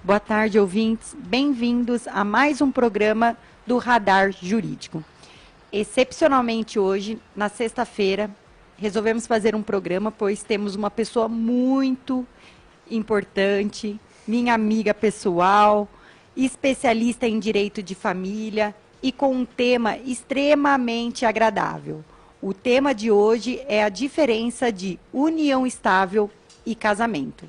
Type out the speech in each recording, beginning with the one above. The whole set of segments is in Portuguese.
Boa tarde, ouvintes. Bem-vindos a mais um programa do Radar Jurídico. Excepcionalmente hoje, na sexta-feira, resolvemos fazer um programa, pois temos uma pessoa muito importante, minha amiga pessoal, especialista em direito de família e com um tema extremamente agradável. O tema de hoje é a diferença de união estável e casamento.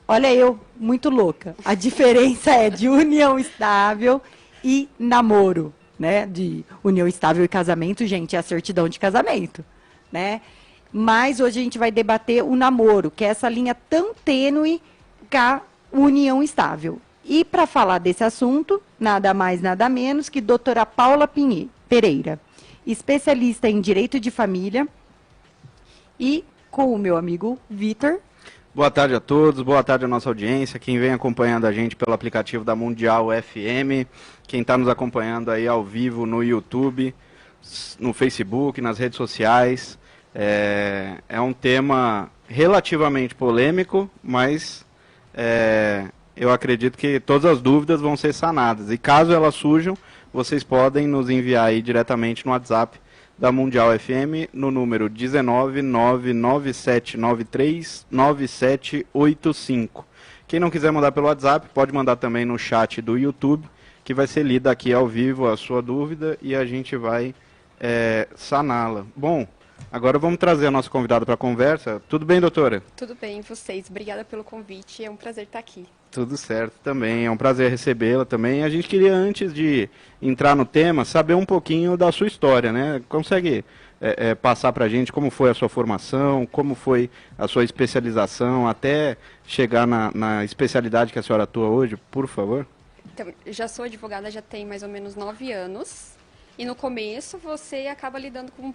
Olha eu, muito louca. A diferença é de união estável e namoro, né? De união estável e casamento, gente, é a certidão de casamento, né? Mas hoje a gente vai debater o namoro, que é essa linha tão tênue com a união estável. E para falar desse assunto, nada mais, nada menos que doutora Paula Pereira, especialista em direito de família, e com o meu amigo Vitor. Boa tarde a todos, boa tarde à nossa audiência, quem vem acompanhando a gente pelo aplicativo da Mundial FM, quem está nos acompanhando aí ao vivo no YouTube, no Facebook, nas redes sociais. É um tema relativamente polêmico, mas eu acredito que todas as dúvidas vão ser sanadas. E caso elas surjam, vocês podem nos enviar aí diretamente no WhatsApp da Mundial FM, no número 19997939785. Quem não quiser mandar pelo WhatsApp, pode mandar também no chat do YouTube, que vai ser lida aqui ao vivo a sua dúvida e a gente vai saná-la. Bom, agora vamos trazer a nossa convidada para a conversa. Tudo bem, doutora? Tudo bem, vocês. Obrigada pelo convite, é um prazer estar aqui. Tudo certo também, é um prazer recebê-la também. A gente queria, antes de entrar no tema, saber um pouquinho da sua história, né? Consegue passar para a gente como foi a sua formação, como foi a sua especialização, até chegar na especialidade que a senhora atua hoje, por favor? Então, já sou advogada, já tem mais ou menos 9 anos. E no começo você acaba lidando com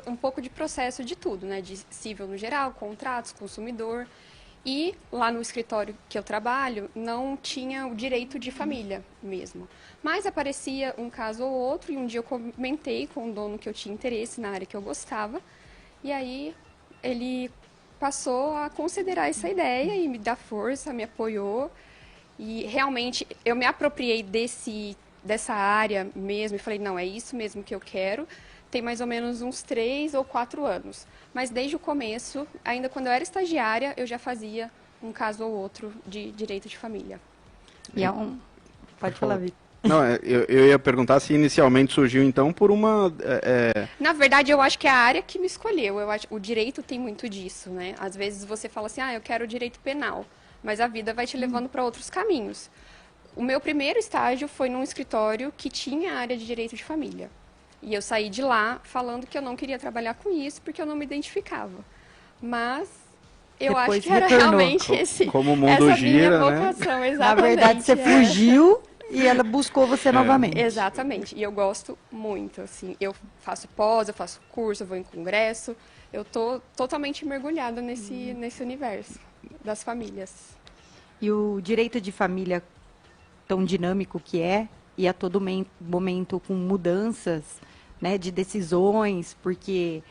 um pouco de processo de tudo, né? De civil no geral, contratos, consumidor. E lá no escritório que eu trabalho, não tinha o direito de família mesmo. Mas aparecia um caso ou outro, e um dia eu comentei com o dono que eu tinha interesse na área que eu gostava. E aí ele passou a considerar essa ideia e me dá força, me apoiou. E realmente eu me apropriei dessa área mesmo e falei, não, é isso mesmo que eu quero. Tem mais ou menos uns 3 ou 4 anos. Mas desde o começo, ainda quando eu era estagiária, eu já fazia um caso ou outro de direito de família. E Pode falar, Vitor. Não, eu ia perguntar se inicialmente surgiu, então, por uma... Na verdade, eu acho que é a área que me escolheu. O direito tem muito disso, né? Às vezes você fala assim, eu quero direito penal, mas a vida vai te levando para outros caminhos. O meu primeiro estágio foi num escritório que tinha a área de direito de família. E eu saí de lá falando que eu não queria trabalhar com isso, porque eu não me identificava. Mas eu Depois acho que era retornou. realmente Como o mundo essa gira, minha né? vocação, exatamente. Na verdade, você fugiu e ela buscou você novamente. Exatamente. E eu gosto muito, assim. Eu faço pós, eu faço curso, eu vou em congresso. Eu estou totalmente mergulhada nesse universo das famílias. E o direito de família, tão dinâmico que é, e a todo momento com mudanças, né, de decisões, porque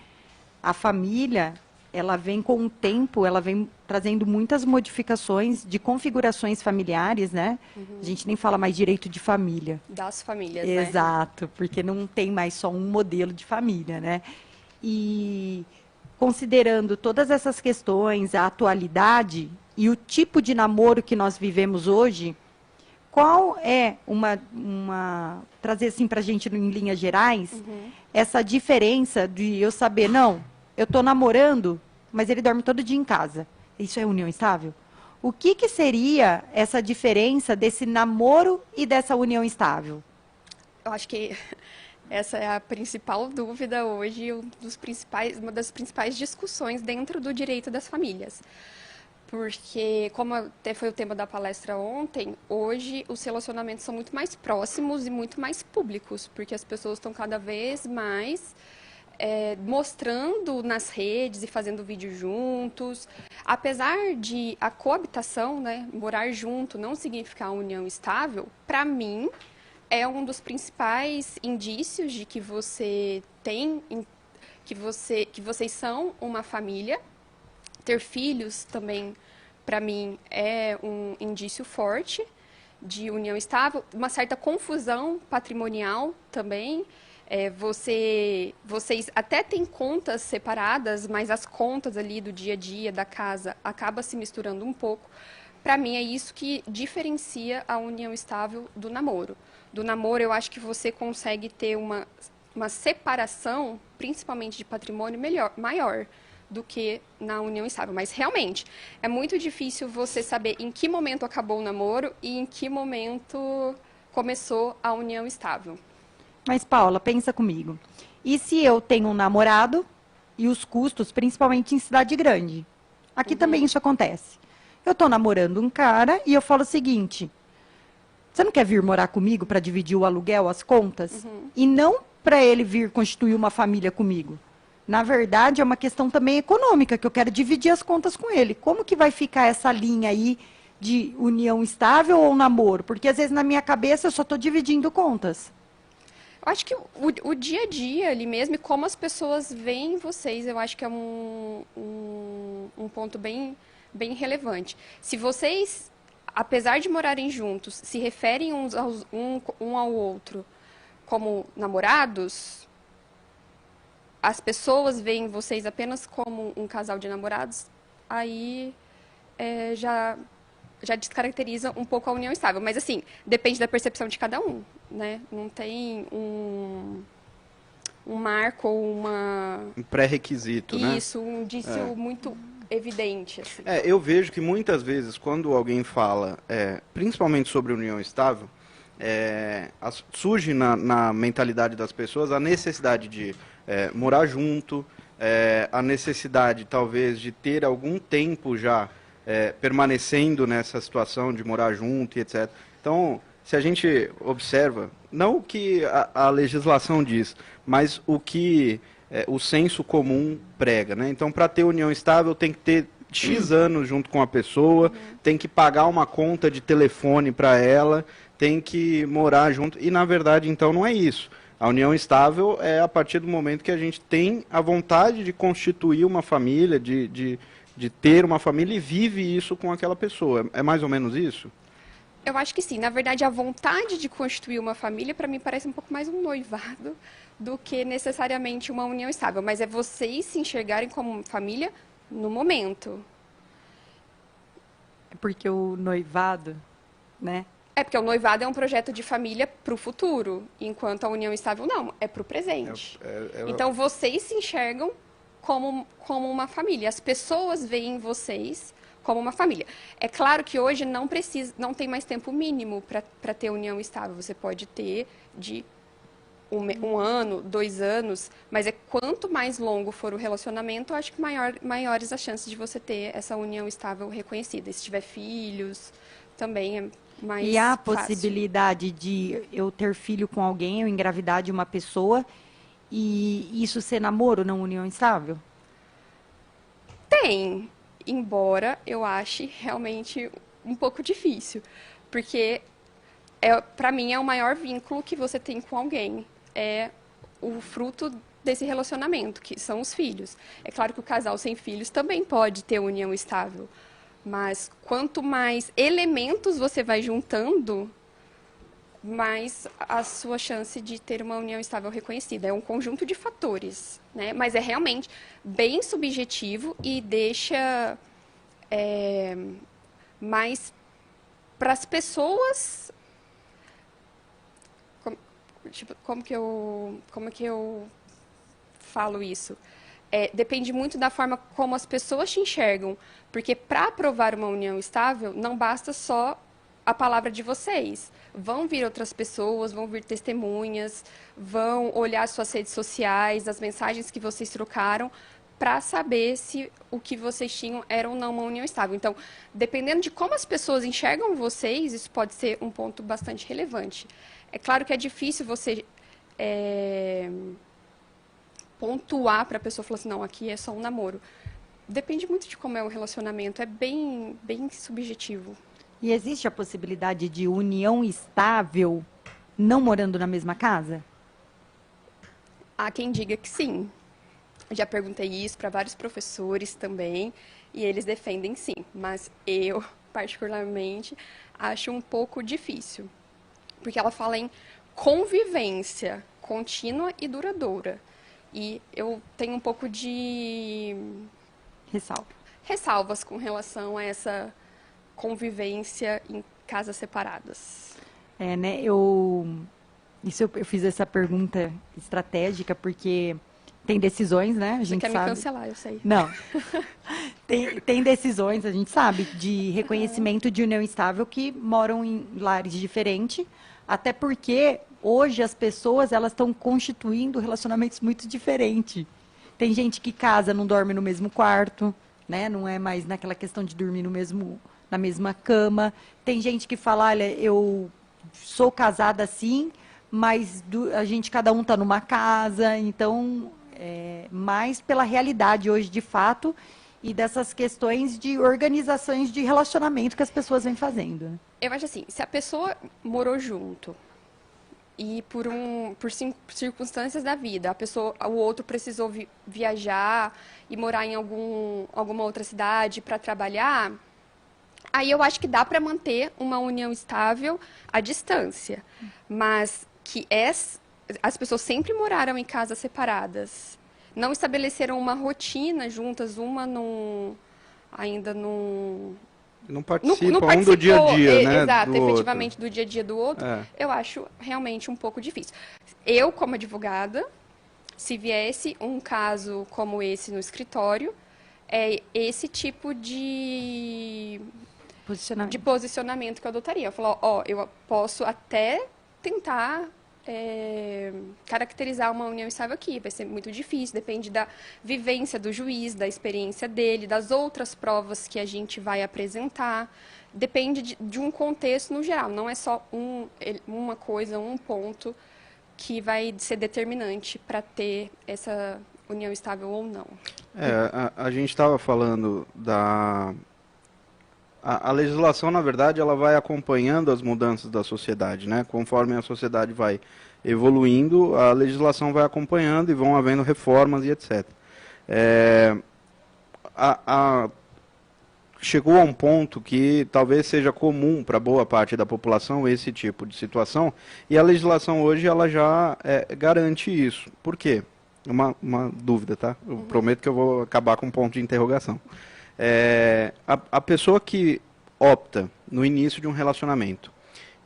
a família, ela vem com o tempo, ela vem trazendo muitas modificações de configurações familiares, né? Uhum. A gente nem fala mais direito de família. Das famílias, Exato, porque não tem mais só um modelo de família, né? E considerando todas essas questões, a atualidade e o tipo de namoro que nós vivemos hoje, qual é trazer assim para a gente em linhas gerais, essa diferença de eu saber, não, eu estou namorando, mas ele dorme todo dia em casa. Isso é união estável? O que seria essa diferença desse namoro e dessa união estável? Eu acho que essa é a principal dúvida hoje, uma das principais discussões dentro do direito das famílias. Porque, como até foi o tema da palestra ontem, hoje os relacionamentos são muito mais próximos e muito mais públicos, porque as pessoas estão cada vez mais mostrando nas redes e fazendo vídeo juntos. Apesar de a coabitação, né, morar junto, não significar união estável, para mim é um dos principais indícios de que você tem, que vocês são uma família. Ter filhos também para mim, é um indício forte de união estável, uma certa confusão patrimonial também. Vocês até têm contas separadas, mas as contas ali do dia a dia da casa acabam se misturando um pouco. Para mim, é isso que diferencia a união estável do namoro. Do namoro, eu acho que você consegue ter uma separação, principalmente de patrimônio, maior do que na união estável. Mas, realmente, é muito difícil você saber em que momento acabou o namoro e em que momento começou a união estável. Mas, Paula, pensa comigo. E se eu tenho um namorado e os custos, principalmente em cidade grande? Aqui também isso acontece. Eu estou namorando um cara e eu falo o seguinte: você não quer vir morar comigo para dividir o aluguel, as contas? E não para ele vir constituir uma família comigo. Na verdade, é uma questão também econômica, que eu quero dividir as contas com ele. Como que vai ficar essa linha aí de união estável ou namoro? Porque às vezes na minha cabeça eu só estou dividindo contas. Eu acho que o dia a dia ali mesmo, e como as pessoas veem vocês, eu acho que é um ponto bem relevante. Se vocês, apesar de morarem juntos, se referem um ao outro como namorados, as pessoas veem vocês apenas como um casal de namorados, aí já descaracteriza um pouco a união estável. Mas, assim, depende da percepção de cada um, né? Não tem um marco ou um pré-requisito, né? Isso, um indício muito evidente. Assim. Eu vejo que muitas vezes, quando alguém fala, principalmente sobre união estável, surge na mentalidade das pessoas a necessidade de morar junto, a necessidade, talvez, de ter algum tempo já permanecendo nessa situação de morar junto e etc. Então, se a gente observa, não o que a legislação diz, mas o que o senso comum prega, né? Então, para ter união estável, tem que ter X anos junto com a pessoa, tem que pagar uma conta de telefone para ela, tem que morar junto. E, na verdade, então, não é isso. A união estável é a partir do momento que a gente tem a vontade de constituir uma família, de ter uma família e vive isso com aquela pessoa. É mais ou menos isso? Eu acho que sim. Na verdade, a vontade de constituir uma família, para mim, parece um pouco mais um noivado do que necessariamente uma união estável. Mas é vocês se enxergarem como família no momento. É porque o noivado, né? Porque o noivado é um projeto de família para o futuro, enquanto a união estável não, é para o presente. Então, vocês se enxergam como uma família. As pessoas veem vocês como uma família. É claro que hoje não tem mais tempo mínimo para ter união estável. Você pode ter de um ano, 2 anos, mas quanto mais longo for o relacionamento, eu acho que maiores as chances de você ter essa união estável reconhecida. E se tiver filhos, também é mais E há fácil. possibilidade de eu ter filho com alguém, eu engravidar de uma pessoa e isso ser namoro, não união estável? Tem, embora eu ache realmente um pouco difícil, porque para mim é o maior vínculo que você tem com alguém, é o fruto desse relacionamento, que são os filhos. É claro que o casal sem filhos também pode ter união estável, mas quanto mais elementos você vai juntando, mais a sua chance de ter uma união estável reconhecida. É um conjunto de fatores, né? Mas é realmente bem subjetivo e deixa mais para as pessoas. Como que eu falo isso? Depende muito da forma como as pessoas te enxergam, porque para aprovar uma união estável, não basta só a palavra de vocês. Vão vir outras pessoas, vão vir testemunhas, vão olhar suas redes sociais, as mensagens que vocês trocaram, para saber se o que vocês tinham era ou não uma união estável. Então, dependendo de como as pessoas enxergam vocês, isso pode ser um ponto bastante relevante. É claro que é difícil você pontuar para a pessoa falar assim, não, aqui é só um namoro. Depende muito de como é o relacionamento, é bem subjetivo. E existe a possibilidade de união estável não morando na mesma casa? Há quem diga que sim. Já perguntei isso para vários professores também. e eles defendem sim, mas eu, particularmente, acho um pouco difícil, porque ela fala em convivência contínua e duradoura, e eu tenho um pouco de ressalvas com relação a essa convivência em casas separadas. Né, eu fiz essa pergunta estratégica porque tem decisões, né? A gente Você quer sabe. Me cancelar, eu sei. Não. Tem decisões, a gente sabe, de reconhecimento de união estável que moram em lares diferentes, até porque hoje as pessoas elas estão constituindo relacionamentos muito diferentes. Tem gente que casa, não dorme no mesmo quarto, né? Não é mais naquela questão de dormir na mesma cama. Tem gente que fala, olha, eu sou casada sim, mas a gente cada um está numa casa, então mais pela realidade hoje de fato e dessas questões de organizações de relacionamento que as pessoas vêm fazendo. Eu acho assim, se a pessoa morou junto e por circunstâncias da vida, o outro precisou viajar e morar em alguma outra cidade para trabalhar, aí eu acho que dá para manter uma união estável à distância, mas que as pessoas sempre moraram em casas separadas, não estabeleceram uma rotina juntas, uma ainda não... Não participam do dia a dia, né? Exato, efetivamente do dia a dia do outro, eu acho realmente um pouco difícil. Eu, como advogada, se viesse um caso como esse no escritório, é esse tipo de posicionamento que eu adotaria. Eu falo, eu posso até tentar caracterizar uma união estável aqui, vai ser muito difícil, depende da vivência do juiz, da experiência dele, das outras provas que a gente vai apresentar, depende de um contexto no geral, não é só uma coisa, um ponto que vai ser determinante para ter essa união estável ou não. A gente estava falando a legislação, na verdade, ela vai acompanhando as mudanças da sociedade, né? Conforme a sociedade vai evoluindo, a legislação vai acompanhando e vão havendo reformas e etc. Chegou a um ponto que talvez seja comum para boa parte da população esse tipo de situação, e a legislação hoje ela já garante isso. Por quê? Uma dúvida, tá? Eu prometo que eu vou acabar com um ponto de interrogação. A pessoa que opta, no início de um relacionamento,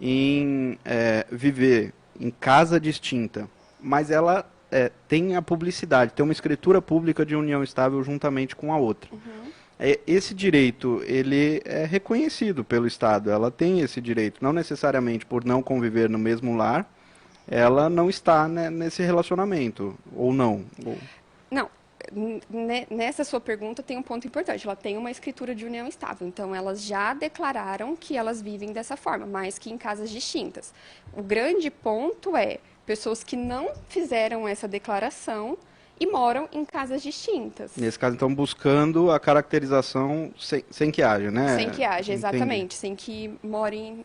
em viver em casa distinta, mas ela tem a publicidade, tem uma escritura pública de união estável juntamente com a outra. Esse direito, ele é reconhecido pelo Estado, ela tem esse direito, não necessariamente por não conviver no mesmo lar, ela não está, né, nesse relacionamento, ou não? Não. Nessa sua pergunta tem um ponto importante, ela tem uma escritura de união estável, então elas já declararam que elas vivem dessa forma, mas que em casas distintas. O grande ponto é pessoas que não fizeram essa declaração e moram em casas distintas. Nesse caso, estão buscando a caracterização sem que haja, né? Sem que haja, exatamente, sem que morem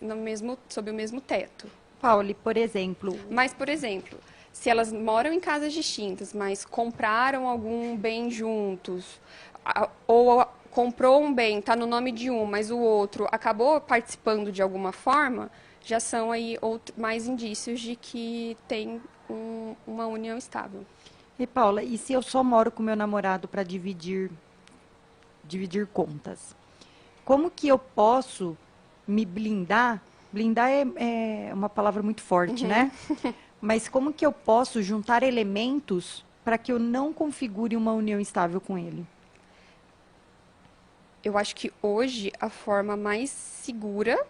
sob o mesmo teto. Pauli, por exemplo... Mas, por exemplo... Se elas moram em casas distintas, mas compraram algum bem juntos, ou comprou um bem, está no nome de um, mas o outro acabou participando de alguma forma, já são aí mais indícios de que tem uma união estável. E Paula, e se eu só moro com meu namorado para dividir contas? Como que eu posso me blindar? Blindar é uma palavra muito forte, né? Mas como que eu posso juntar elementos para que eu não configure uma união estável com ele? Eu acho que hoje a forma mais segura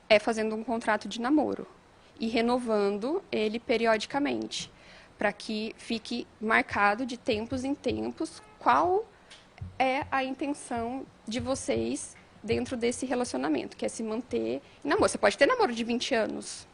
é fazendo um contrato de namoro e renovando ele periodicamente, para que fique marcado de tempos em tempos qual é a intenção de vocês dentro desse relacionamento, que é se manter em namoro. Você pode ter namoro de 20 anos.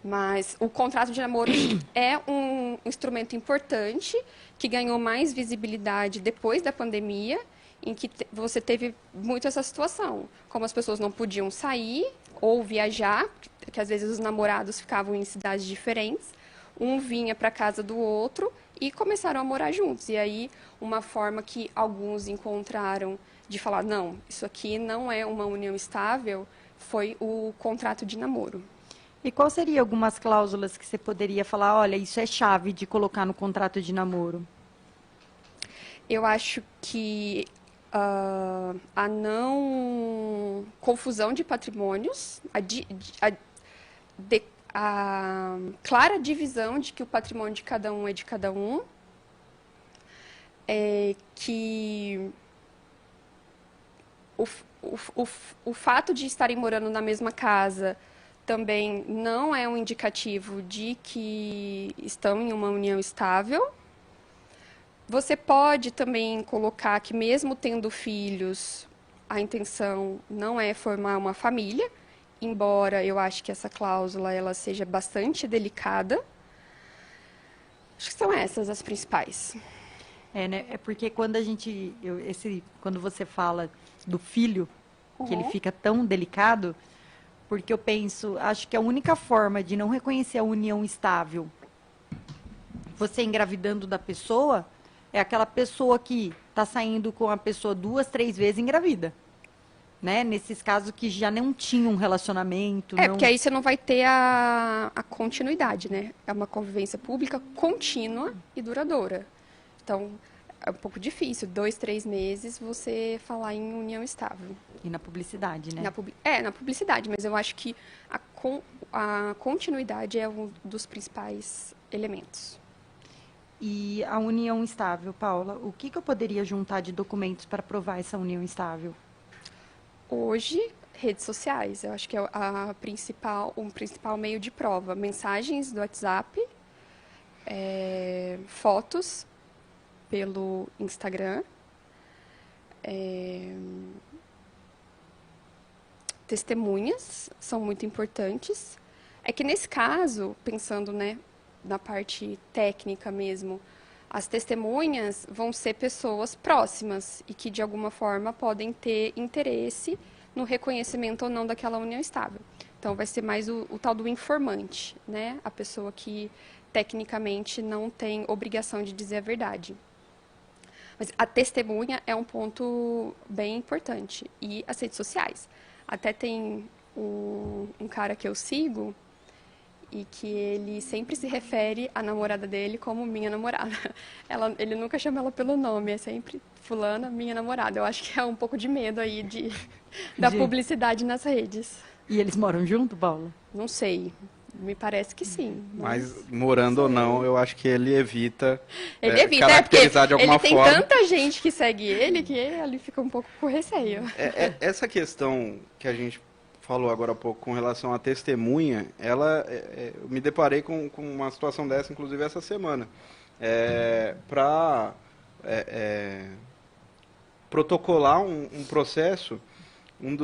Mas o contrato de namoro é um instrumento importante que ganhou mais visibilidade depois da pandemia, em que você teve muito essa situação. Como as pessoas não podiam sair ou viajar, que às vezes os namorados ficavam em cidades diferentes, um vinha para casa do outro e começaram a morar juntos. E aí, uma forma que alguns encontraram de falar, não, isso aqui não é uma união estável, foi o contrato de namoro. E qual seria algumas cláusulas que você poderia falar, olha, isso é chave de colocar no contrato de namoro? Eu acho que a não confusão de patrimônios, a clara divisão de que o patrimônio de cada um é de cada um, que o fato de estarem morando na mesma casa também não é um indicativo de que estão em uma união estável. Você pode também colocar que, mesmo tendo filhos, a intenção não é formar uma família, embora eu acho que essa cláusula ela seja bastante delicada. Acho que são essas as principais. Né? É porque quando quando você fala do filho, que ele fica tão delicado, porque eu penso, acho que a única forma de não reconhecer a união estável, você engravidando da pessoa, é aquela pessoa que está saindo com a pessoa 2, 3 vezes engravida. Né? Nesses casos que já não tinham um relacionamento. Porque aí você não vai ter a continuidade, né? É uma convivência pública contínua e duradoura. Então, é um pouco difícil, 2, 3 meses, você falar em união estável. E na publicidade, né? Na publicidade, mas eu acho que a continuidade é um dos principais elementos. E a união estável, Paula, o que eu poderia juntar de documentos para provar essa união estável? Hoje, redes sociais, eu acho que é um principal meio de prova. Mensagens do WhatsApp, fotos pelo Instagram, testemunhas são muito importantes. É que nesse caso, pensando, né, na parte técnica mesmo, as testemunhas vão ser pessoas próximas e que, de alguma forma, podem ter interesse no reconhecimento ou não daquela união estável. Então, vai ser mais o tal do informante, né? A pessoa que, tecnicamente, não tem obrigação de dizer a verdade. Mas a testemunha é um ponto bem importante. E as redes sociais. Até tem um cara que eu sigo e que ele sempre se refere à namorada dele como minha namorada. Ele nunca chama ela pelo nome, é sempre fulana, minha namorada. Eu acho que é um pouco de medo aí da publicidade nas redes. E eles moram junto, Paula? Não sei, me parece que sim. Mas morando ou não, eu acho que ele evita caracterizar de alguma forma. Ele tem tanta gente que segue ele que ele fica um pouco com receio. Essa questão que a gente falou agora há pouco com relação à testemunha, eu me deparei com uma situação dessa, inclusive, essa semana. Para protocolar um processo, um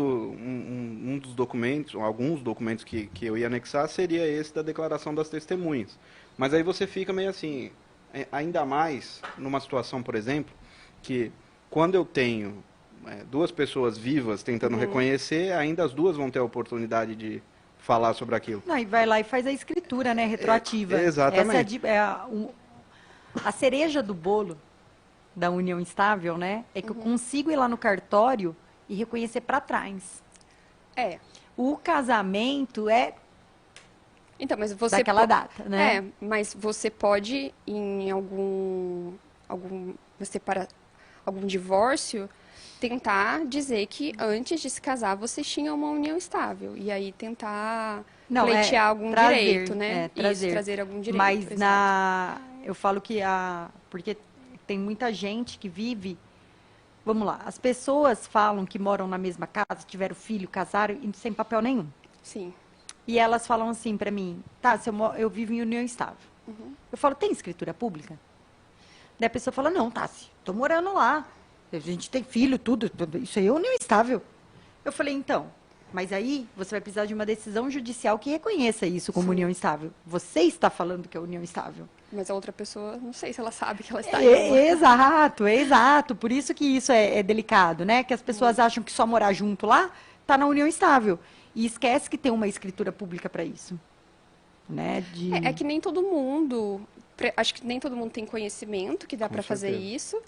dos documentos, alguns documentos que eu ia anexar, seria esse da declaração das testemunhas. Mas aí você fica meio assim, ainda mais numa situação, por exemplo, que quando eu tenho 2 pessoas vivas tentando reconhecer, ainda as 2 vão ter a oportunidade de falar sobre aquilo. Não, e vai lá e faz a escritura, né, retroativa. Exatamente. A cereja do bolo da união estável, né, é que eu consigo ir lá no cartório e reconhecer para trás. O casamento então, mas você daquela data, né? Mas você pode, em algum divórcio, tentar dizer que antes de se casar você tinha uma união estável. E aí tentar pleitear algum direito, né? Trazer algum direito. Mas eu falo que porque tem muita gente que vive. Vamos lá, as pessoas falam que moram na mesma casa, tiveram filho, casaram e sem papel nenhum. Sim. E elas falam assim pra mim, tá, eu vivo em união estável. Eu falo, tem escritura pública? Daí a pessoa fala, não, Tassi, tô morando lá. A gente tem filho, tudo, isso aí é união estável. Eu falei, então, mas aí você vai precisar de uma decisão judicial que reconheça isso como união estável. Você está falando que é união estável. Mas a outra pessoa, não sei se ela sabe que ela está Exato. Por isso que isso é delicado, né? Que as pessoas acham que só morar junto lá está na união estável. E esquece que tem uma escritura pública para isso. né? É que nem todo mundo, acho que nem todo mundo tem conhecimento que dá Com para fazer certeza. isso,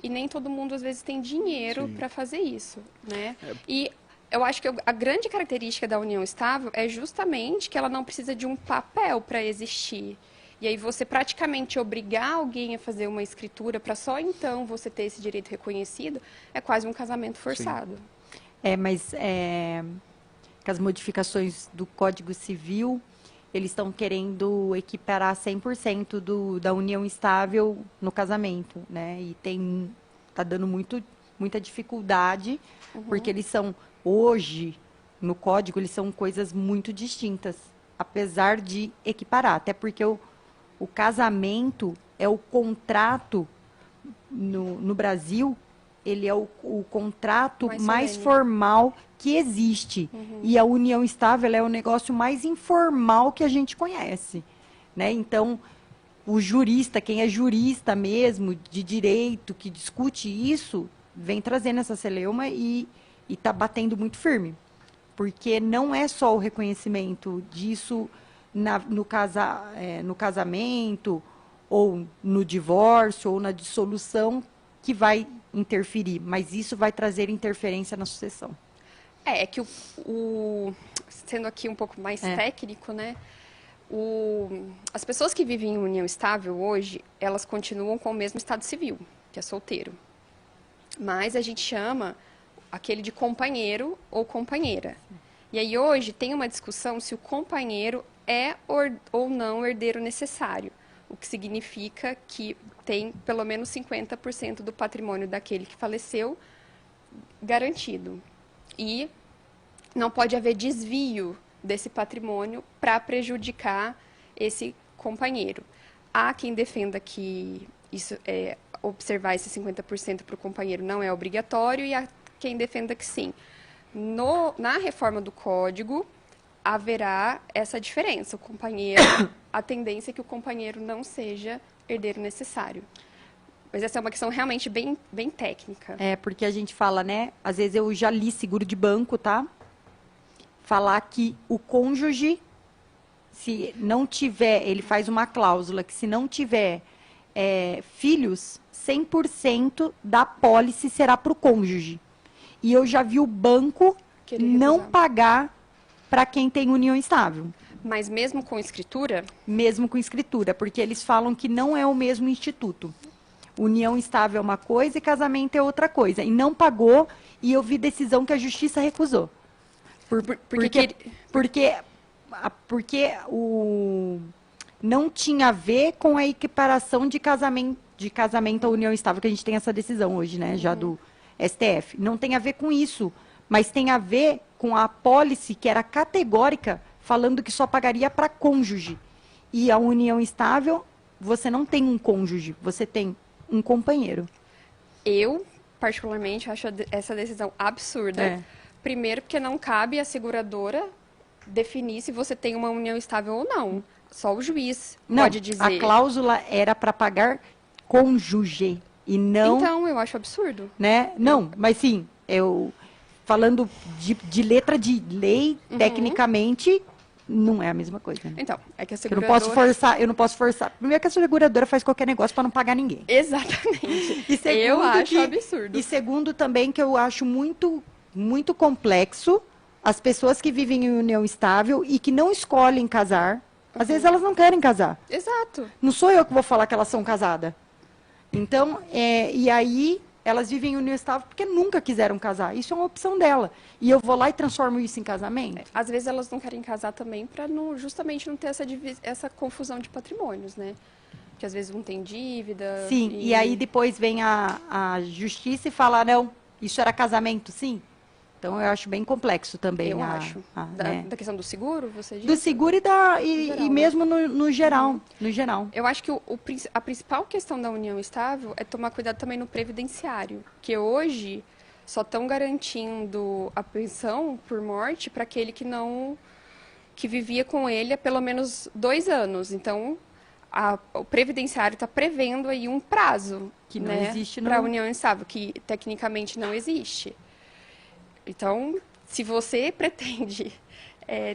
e nem todo mundo, às vezes, tem dinheiro Sim. para fazer isso, né? E eu acho que a grande característica da união estável é justamente que ela não precisa de um papel para existir. E aí você praticamente obrigar alguém a fazer uma escritura para só então você ter esse direito reconhecido é quase um casamento forçado. Mas com as modificações do Código Civil, eles estão querendo equiparar 100% da união estável no casamento, né? E tá dando muita dificuldade, porque eles são, hoje, no Código, eles são coisas muito distintas, apesar de equiparar. Até porque o casamento é o contrato no Brasil, ele é o contrato Mais mais solene. formal que existe. E a união estável é o negócio mais informal que a gente conhece, né? Então, o jurista, quem é jurista mesmo, de direito, que discute isso, vem trazendo essa celeuma e está batendo muito firme. Porque não é só o reconhecimento disso no casamento, ou no divórcio, ou na dissolução, que vai interferir, mas isso vai trazer interferência na sucessão. É que sendo aqui um pouco mais técnico, né? As pessoas que vivem em união estável hoje, elas continuam com o mesmo estado civil, que é solteiro. Mas a gente chama aquele de companheiro ou companheira. E aí hoje tem uma discussão se o companheiro é ou não herdeiro necessário, o que significa que tem pelo menos 50% do patrimônio daquele que faleceu garantido. E não pode haver desvio desse patrimônio para prejudicar esse companheiro. Há quem defenda que isso observar esse 50% para o companheiro não é obrigatório e há quem defenda que sim. Na reforma do Código, haverá essa diferença. A tendência é que o companheiro não seja herdeiro necessário. Mas essa é uma questão realmente bem, bem técnica. Porque a gente fala, né? Às vezes eu já li seguro de banco, tá? Falar que o cônjuge, se não tiver, ele faz uma cláusula que se não tiver filhos, 100% da apólice será para o cônjuge. E eu já vi o banco não pagar para quem tem união estável. Mas mesmo com escritura? Mesmo com escritura, porque eles falam que não é o mesmo instituto. União estável é uma coisa e casamento é outra coisa. E não pagou, e eu vi decisão que a justiça recusou. Porque não tinha a ver com a equiparação de casamento à união estável, que a gente tem essa decisão hoje, né, já do STF. Não tem a ver com isso, mas tem a ver com a apólice que era categórica, falando que só pagaria para cônjuge. E a união estável, você não tem um cônjuge, você tem um companheiro. Eu, particularmente, acho essa decisão absurda. Primeiro, porque não cabe à seguradora definir se você tem uma união estável ou não. Só o juiz pode dizer. A cláusula era para pagar cônjuge e não... Então, eu acho absurdo. Né? Não, mas sim, falando de letra de lei, tecnicamente, não é a mesma coisa. Né? Então, é que a seguradora... Eu não posso forçar. Primeiro que a seguradora faz qualquer negócio para não pagar ninguém. Exatamente. E segundo eu acho absurdo. E segundo também que eu acho muito complexo as pessoas que vivem em união estável e que não escolhem casar. Às vezes elas não querem casar. Exato. Não sou eu que vou falar que elas são casadas. Então, e aí elas vivem em união estável porque nunca quiseram casar. Isso é uma opção dela. E eu vou lá e transformo isso em casamento? Às vezes elas não querem casar também para justamente não ter essa confusão de patrimônios, né? Porque às vezes um tem dívida. Sim, e aí depois vem a justiça e fala, não, isso era casamento, sim. Então, eu acho bem complexo também. Eu acho. Da questão do seguro, você diz? Do seguro e mesmo no geral. No geral. Eu acho que a principal questão da união estável é tomar cuidado também no previdenciário. Que hoje só estão garantindo a pensão por morte para aquele que vivia com ele há pelo menos 2 anos. Então, o previdenciário está prevendo aí um prazo que não existe para a união estável, que tecnicamente não existe. Então, se você pretende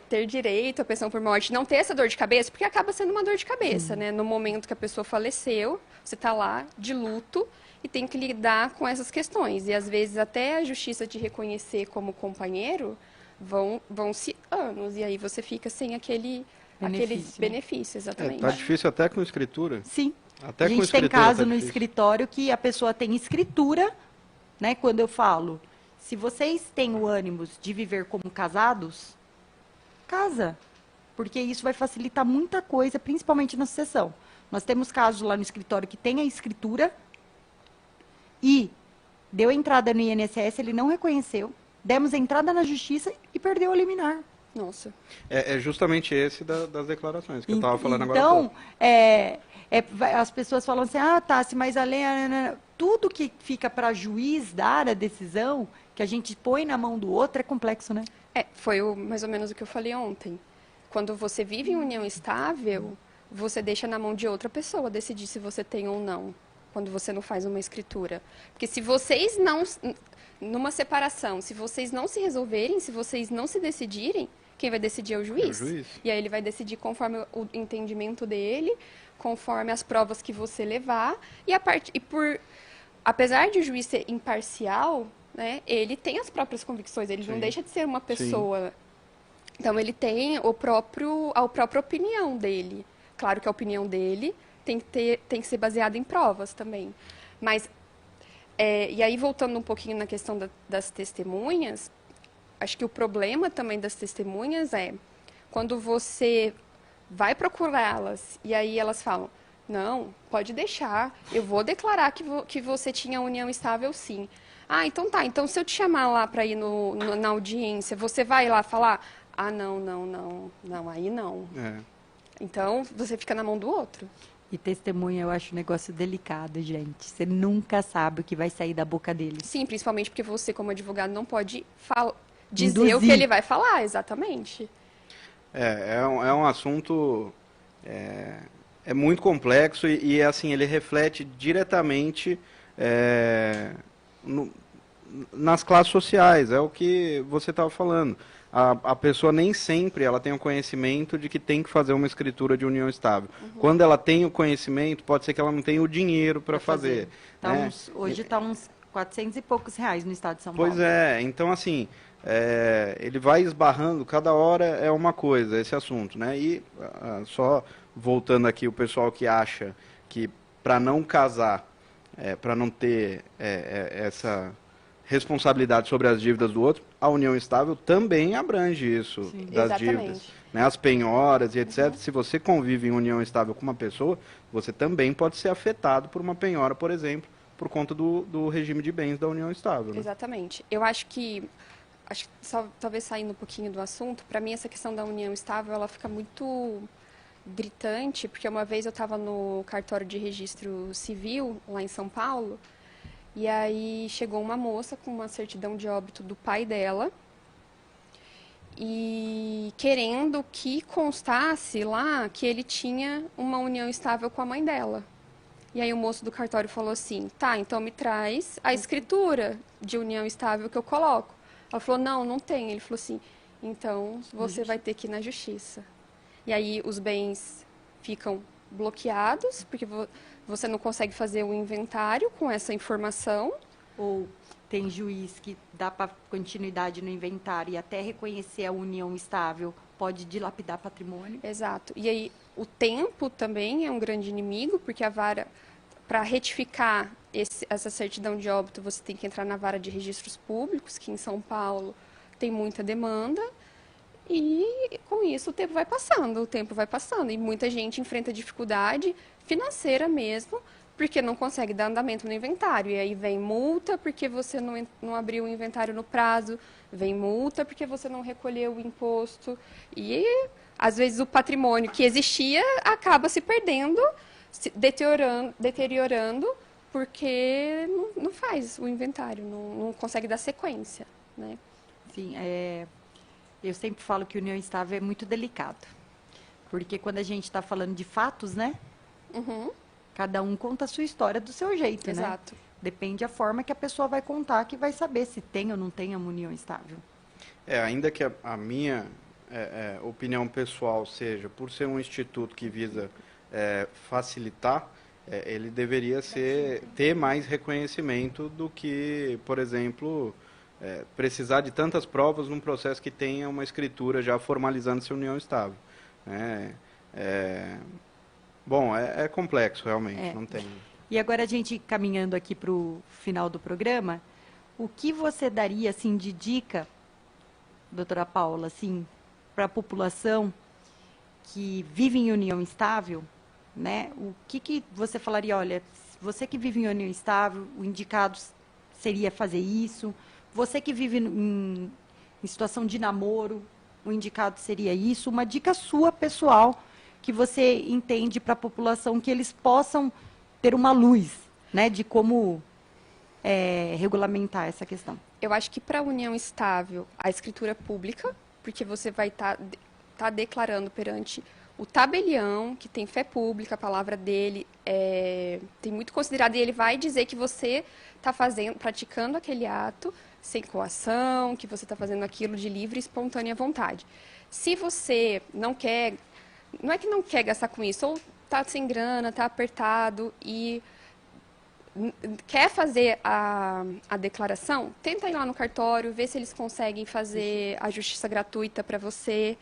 ter direito à pensão por morte, não ter essa dor de cabeça, porque acaba sendo uma dor de cabeça, né? No momento que a pessoa faleceu, você está lá de luto e tem que lidar com essas questões. E às vezes até a justiça te reconhecer como companheiro vão-se anos, e aí você fica sem aquele benefício, exatamente. Tá difícil até com escritura? Sim. Até A com gente tem escritura caso tá no difícil. escritório que a pessoa tem escritura, né? Quando eu falo, se vocês têm o ânimo de viver como casados, casa. Porque isso vai facilitar muita coisa, principalmente na sucessão. Nós temos casos lá no escritório que tem a escritura e deu entrada no INSS, ele não reconheceu. Demos entrada na justiça e perdeu a liminar. Nossa. É justamente esse das declarações que eu estava falando agora. Então, as pessoas falam assim, Tassi, mas a lei... Tudo que fica para juiz dar a decisão, que a gente põe na mão do outro, é complexo, né? Foi mais ou menos o que eu falei ontem. Quando você vive em união estável, você deixa na mão de outra pessoa decidir se você tem ou não, quando você não faz uma escritura. Porque se vocês não... Numa separação, se vocês não se resolverem, se vocês não se decidirem, quem vai decidir é o juiz. E aí ele vai decidir conforme o entendimento dele, conforme as provas que você levar. Apesar de o juiz ser imparcial, né, ele tem as próprias convicções, ele não deixa de ser uma pessoa. Então ele tem a própria opinião dele. Claro que a opinião dele tem que ser baseada em provas também. Mas, e aí voltando um pouquinho na questão das testemunhas, acho que o problema também das testemunhas é quando você vai procurá-las e aí elas falam, não, pode deixar, eu vou declarar que você tinha união estável sim. Então tá, então se eu te chamar lá para ir na audiência, você vai lá falar? Não, aí não. Então você fica na mão do outro. E testemunha eu acho um negócio delicado, gente. Você nunca sabe o que vai sair da boca dele. Sim, principalmente porque você, como advogado, não pode dizer o que ele vai falar, exatamente. É um assunto muito complexo e assim, ele reflete diretamente nas classes sociais, é o que você estava falando. A pessoa nem sempre ela tem o conhecimento de que tem que fazer uma escritura de união estável. Quando ela tem o conhecimento, pode ser que ela não tenha o dinheiro para fazer. Né? Hoje está uns 400 e poucos reais no estado de São Paulo. Pois é, então assim, ele vai esbarrando, cada hora é uma coisa, esse assunto, né? E só voltando aqui, o pessoal que acha que para não casar, para não ter essa responsabilidade sobre as dívidas do outro, a união estável também abrange isso das dívidas. Né? As penhoras e etc. Se você convive em união estável com uma pessoa, você também pode ser afetado por uma penhora, por exemplo, por conta do regime de bens da união estável. Né? Exatamente. Eu acho que talvez saindo um pouquinho do assunto, para mim essa questão da união estável, ela fica muito gritante, porque uma vez eu estava no cartório de registro civil, lá em São Paulo, e aí chegou uma moça com uma certidão de óbito do pai dela e querendo que constasse lá que ele tinha uma união estável com a mãe dela. E aí o moço do cartório falou assim, tá, então me traz a escritura de união estável que eu coloco. Ela falou, não tem. Ele falou assim, então você vai ter que ir na justiça. E aí os bens ficam bloqueados, porque você não consegue fazer o inventário com essa informação. Ou tem juiz que dá para continuidade no inventário e até reconhecer a união estável, pode dilapidar patrimônio. Exato. E aí o tempo também é um grande inimigo, porque a vara, para retificar essa certidão de óbito, você tem que entrar na vara de registros públicos, que em São Paulo tem muita demanda. E com isso o tempo vai passando, e muita gente enfrenta dificuldade financeira mesmo, porque não consegue dar andamento no inventário. E aí vem multa porque você não abriu o inventário no prazo, vem multa porque você não recolheu o imposto. E às vezes o patrimônio que existia acaba se perdendo, se deteriorando porque não faz o inventário, não consegue dar sequência, né? Sim, eu sempre falo que união estável é muito delicado. Porque quando a gente está falando de fatos, né? Cada um conta a sua história do seu jeito, Exato. né? Depende da forma que a pessoa vai contar, que vai saber se tem ou não tem a união estável. Ainda que a minha opinião pessoal, seja por ser um instituto que visa facilitar, ele deveria ter mais reconhecimento do que, por exemplo, precisar de tantas provas num processo que tenha uma escritura já formalizando essa união estável. Bom, é complexo, realmente, não tem... E agora a gente caminhando aqui para o final do programa, o que você daria assim de dica, doutora Paula, assim, para a população que vive em união estável, né? O que você falaria, olha, você que vive em união estável, o indicado seria fazer isso, você que vive em situação de namoro, o indicado seria isso, uma dica sua pessoal que você entende para a população que eles possam ter uma luz, né, de como regulamentar essa questão. Eu acho que para a união estável, a escritura pública, porque você vai estar declarando perante o tabelião, que tem fé pública, a palavra dele tem muito considerado, e ele vai dizer que você está praticando aquele ato sem coação, que você está fazendo aquilo de livre e espontânea vontade. Se você não é que não quer gastar com isso, ou está sem grana, está apertado e quer fazer a declaração, tenta ir lá no cartório, ver se eles conseguem fazer a justiça gratuita para você.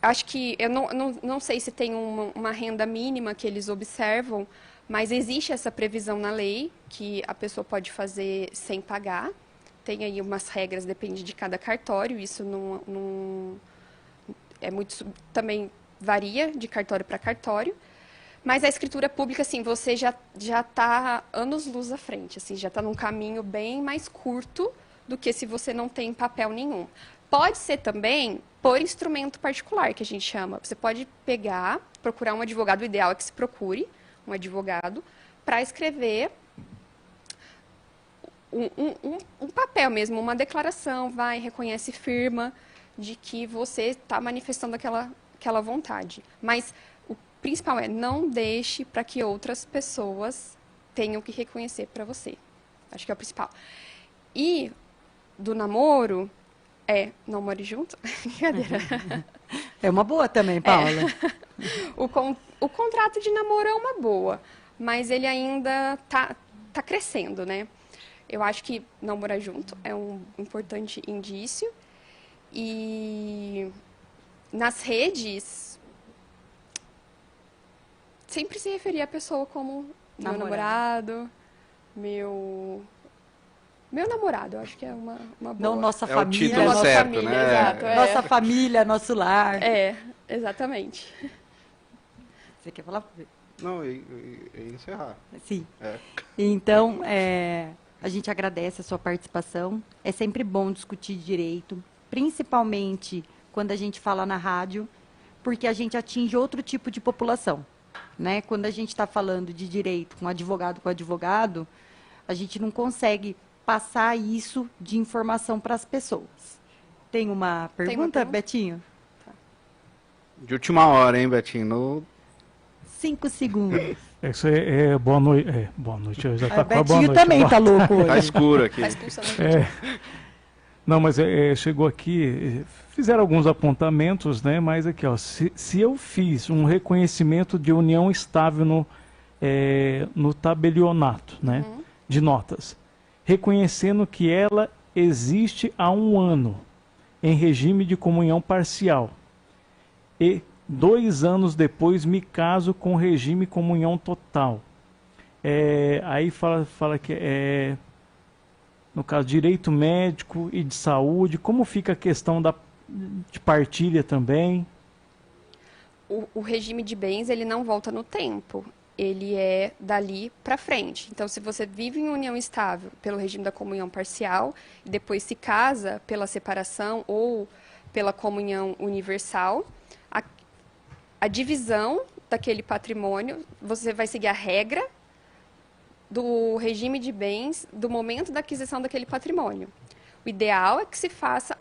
Acho que, eu não sei se tem uma renda mínima que eles observam, mas existe essa previsão na lei, que a pessoa pode fazer sem pagar. Tem aí umas regras, depende de cada cartório, isso não é muito, também varia de cartório para cartório. Mas a escritura pública, assim, você já está anos-luz à frente, assim, já está num caminho bem mais curto do que se você não tem papel nenhum. Pode ser também por instrumento particular, que a gente chama. Você pode procurar um advogado, o ideal é que se procure um advogado, para escrever um papel mesmo, uma declaração, reconhece firma de que você está manifestando aquela vontade. Mas o principal não deixe para que outras pessoas tenham que reconhecer para você. Acho que é o principal. E do namoro, não more junto. Brincadeira. É uma boa também, Paula. O contrato de namoro é uma boa, mas ele ainda tá crescendo, né? Eu acho que não morar junto é um importante indício. E nas redes, sempre se referir à pessoa como meu namorado, meu namorado, eu acho que é uma boa. Não nossa É família. o título nossa certo, família, né? exato, nossa família, nosso lar. Exatamente. Você quer falar? Não, e encerrar. Sim. Então, a gente agradece a sua participação. É sempre bom discutir direito, principalmente quando a gente fala na rádio, porque a gente atinge outro tipo de população, né? Quando a gente está falando de direito com advogado, a gente não consegue passar isso de informação para as pessoas. Tem uma pergunta, Betinho? De última hora, hein, Betinho? 5 segundos. Boa noite. Boa noite. Já tá com a boa Betinho noite. também está louco hoje. Tá escuro aqui. Tá expulsando Não, mas chegou aqui, fizeram alguns apontamentos, né? Mas aqui, ó, se eu fiz um reconhecimento de união estável no tabelionato, né? De notas, reconhecendo que ela existe há 1 ano, em regime de comunhão parcial, e 2 anos depois me caso com regime comunhão total. Aí fala que no caso, direito médico e de saúde, como fica a questão de partilha também? O regime de bens, ele não volta no tempo. Ele é dali para frente. Então, se você vive em união estável pelo regime da comunhão parcial e depois se casa pela separação ou pela comunhão universal, a divisão daquele patrimônio, você vai seguir a regra do regime de bens do momento da aquisição daquele patrimônio. O ideal é que se faça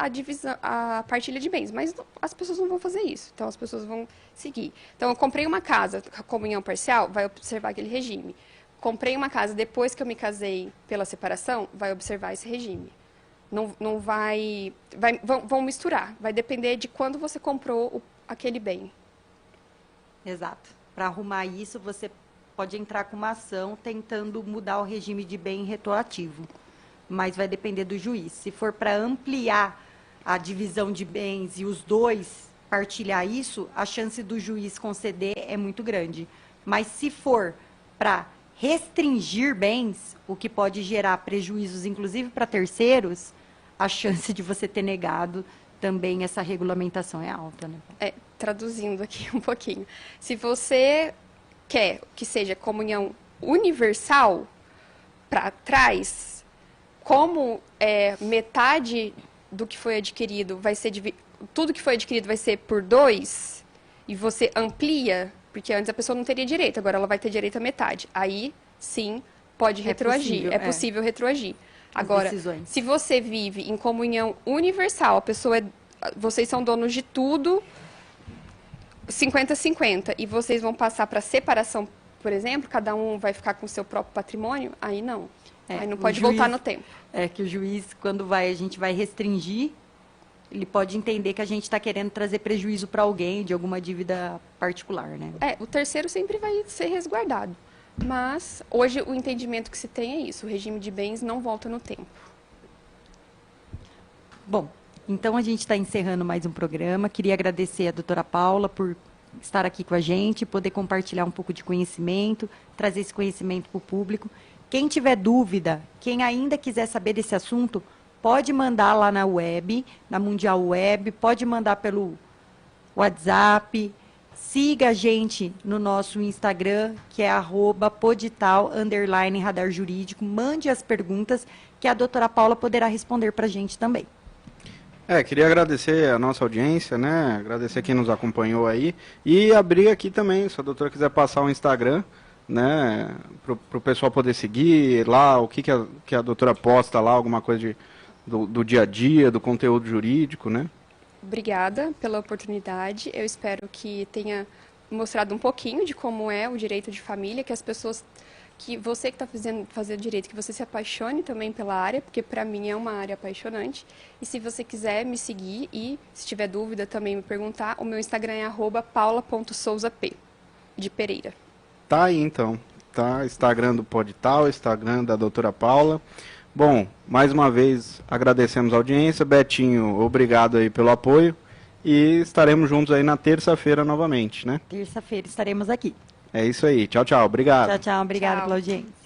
a partilha de bens, mas as pessoas não vão fazer isso, então as pessoas vão seguir. Então, eu comprei uma casa com a comunhão parcial, vai observar aquele regime. Comprei uma casa depois que eu me casei pela separação, vai observar esse regime. Não vão misturar. Vai depender de quando você comprou aquele bem. Exato. Para arrumar isso, você pode entrar com uma ação tentando mudar o regime de bem retroativo. Mas vai depender do juiz. Se for para ampliar a divisão de bens e os dois partilhar isso, a chance do juiz conceder é muito grande. Mas se for para restringir bens, o que pode gerar prejuízos, inclusive para terceiros, a chance de você ter negado também essa regulamentação é alta, né? Traduzindo aqui um pouquinho. Se você quer que seja comunhão universal para trás, como metade do que foi adquirido vai ser tudo que foi adquirido vai ser por 2 e você amplia, porque antes a pessoa não teria direito, agora ela vai ter direito à metade. Aí, sim, pode retroagir. É possível retroagir. Agora, se você vive em comunhão universal, vocês são donos de tudo, 50-50, e vocês vão passar para separação, por exemplo, cada um vai ficar com o seu próprio patrimônio, aí não. Aí não pode voltar no tempo. É que o juiz, quando a gente vai restringir, ele pode entender que a gente está querendo trazer prejuízo para alguém de alguma dívida particular, né? O terceiro sempre vai ser resguardado. Mas, hoje, o entendimento que se tem é isso. O regime de bens não volta no tempo. Bom, então a gente está encerrando mais um programa. Queria agradecer a doutora Paula por estar aqui com a gente, poder compartilhar um pouco de conhecimento, trazer esse conhecimento para o público. Quem tiver dúvida, quem ainda quiser saber desse assunto, pode mandar lá na web, na Mundial Web, pode mandar pelo WhatsApp. Siga a gente no nosso Instagram, que é @podital_radar jurídico. Mande as perguntas que a doutora Paula poderá responder para a gente também. Queria agradecer a nossa audiência, né? Agradecer quem nos acompanhou aí. E abrir aqui também, se a doutora quiser passar o Instagram, né? Para o pessoal poder seguir lá, o que a doutora posta lá, alguma coisa do dia a dia, do conteúdo jurídico, né? Obrigada pela oportunidade. Eu espero que tenha mostrado um pouquinho de como é o direito de família, que as pessoas, que você que está fazendo direito, que você se apaixone também pela área, porque para mim é uma área apaixonante. E se você quiser me seguir e, se tiver dúvida, também me perguntar, o meu Instagram é @paula.souzap, de Pereira. Tá aí então, tá? Instagram do Podital, Instagram da doutora Paula. Bom, mais uma vez agradecemos a audiência. Betinho, obrigado aí pelo apoio. E estaremos juntos aí na terça-feira novamente, né? Terça-feira estaremos aqui. É isso aí. Tchau, tchau. Obrigado. Tchau, tchau. Obrigada pela audiência.